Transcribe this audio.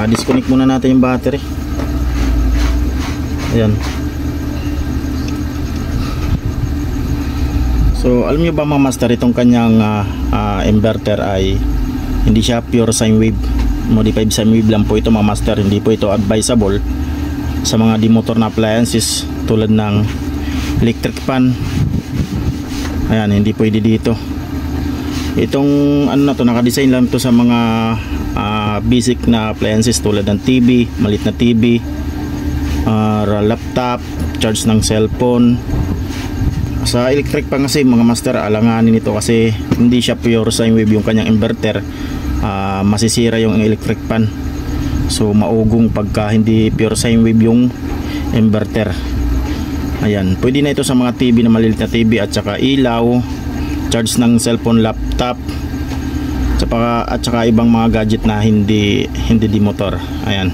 disconnect muna natin yung battery. Ayan. So alam nyo ba mga master, itong kanyang inverter ay hindi siya pure sine wave, modified sine wave lang po ito mga master. Hindi po ito advisable sa mga demotor na appliances tulad ng electric fan. Ayan, hindi pwede dito. Itong ano na to, nakadesign lang to sa mga basic na appliances tulad ng TV, malit na TV, laptop, charge ng cellphone. Sa electric pan kasi mga master, alanganin ito kasi hindi siya pure sine wave yung kanyang inverter. Masisira yung electric pan. So maugong pagka hindi pure sine wave yung inverter. Ayan, pwede na ito sa mga TV na malilit na TV at saka ilaw, charge ng cellphone, laptop, at saka ibang mga gadget na hindi di motor. Ayan.